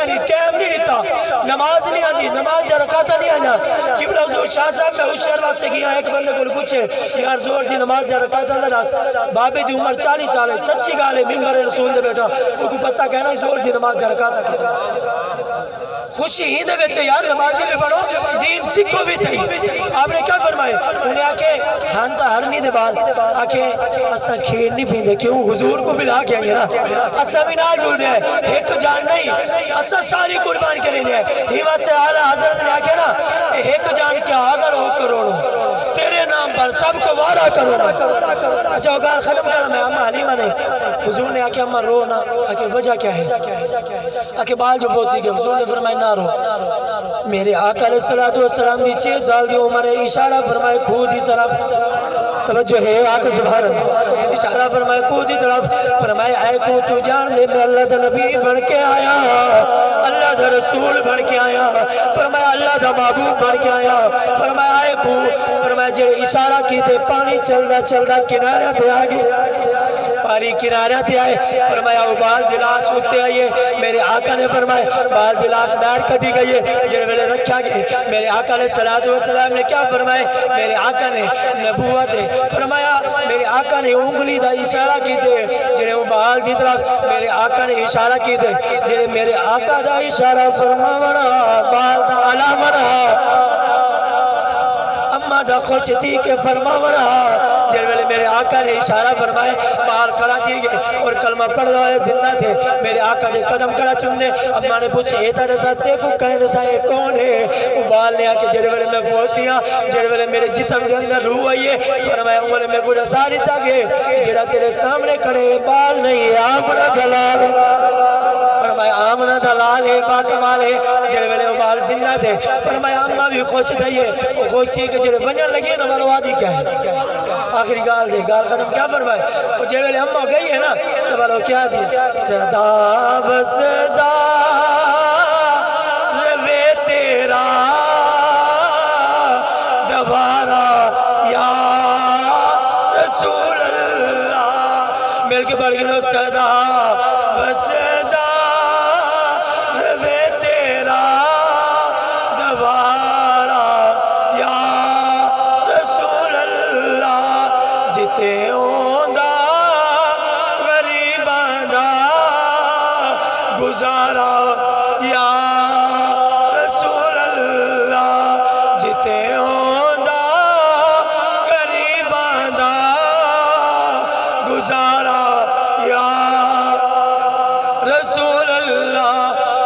نہیں ٹائم نہیں دیتا نماز نہیں آدھی نماز یا رکعتہ نہیں آنا قبلہ حضور شاہ صاحب میں اس شہر واسطے گیا ایک بندے کو پوچھے یار زور دی نماز یا رکعتہ نہ راس بابے دی عمر 40 سال ہے سچی گال ہے ممبر رسول دے بیٹا وہ کو پتہ کہنا زور دی نماز یا رکعتہ کہنا خوشی ہی دے بچے یار نمازی بھی پڑھو دین سکھو بھی صحیح آپ نے کیا فرمائے انہیں آکے ہانتا ہرنی دے بال آکے اسا کھیل نہیں بھی دے کیوں حضور کو بلا کے آئیے نا اسا بھی نال جل دے ایک جان نہیں اسا ساری قربان کے لیے ہی بات سے اعلیٰ حضرت نے آکے نا ایک جان کیا اگر ہو کروڑوں تیرے نام پر سب کو وعدہ کرو اچھا اوگار ختم کرا میں اممہ حلیمہ نے حضور نے آکے اممہ رو نا آکے وجہ کیا ہے آکے بال جو بہت دیگے حضور نے فرمائے نہ رو میرے آقا علیہ السلام دی 6 سال دی عمر ہے اشارہ فرمائے خود ہی طرف توجہ ہے آقا سبحان اللہ اشارہ فرمائے خود ہی طرف فرمائے اے کو تو جان دے میں اللہ دا نبی بن کے آیا اللہ دا رسول بن کے آیا فرمائے اللہ دا محبوب بن کے آیا فرمائے اے کو فرمائے جے اشارہ کی تے پانی چل رہا کنارہ پہ آگے پاری کنارہ تے آئے فرمایا وہ بال دلاش اٹھتے آئیے میرے آقا نے فرمائے بال دلاش باہر کٹی گئی ہے جن ویلے رکھا گئے میرے آقا علیہ السلام نے کیا فرمائے میرے آقا نے نبوت فرمایا میرے آقا نے انگلی دا اشارہ کی تھے جنہیں وہ بال دی طرف میرے آقا نے اشارہ کی تھے جنہیں میرے آقا دا اشارہ فرماونا بال دا علامنا اممہ دا خوش تھی کہ فرماونا جن ویلے میرے آقا نے اشارہ فرمائے بال کھڑا دیے گئے اور کلمہ پڑھ رہا ہے زندہ تھے میرے آقا نے قدم کھڑا چندے اممہ نے پوچھے ایتا رسا دیکھو کہنے سا یہ کون ہے وہ بال نے آکے جن ویلے میں فوتیاں جن ویلے میرے جسم کے اندر روح آئیے فرمایا عمر میں گوڑا ساری تا گئے جنہ تیرے سامنے کھڑے بال نہیں آمنہ دلال فرمایا آمنہ دلال ہے باکمال ہے جن ویلے وہ بال زندہ تھے فرمایا اممہ بھی خوش تھئیے وہ خوش تھی کہ جنہیں بنیاں لگی نا مروادی کیا ہے آخری گال دے گال ختم کیا فرمائے وہ جن ویلے اممہ گئی ہے نا تو بلو کیا دی صدا بصدا لوے تیرا دوارا یا رسول اللہ مل کے پڑھ گئے صدا بصدا لوے تیرا دوارا یا رسول اللہ جتے ہوندہ غریباں دا گزارا یا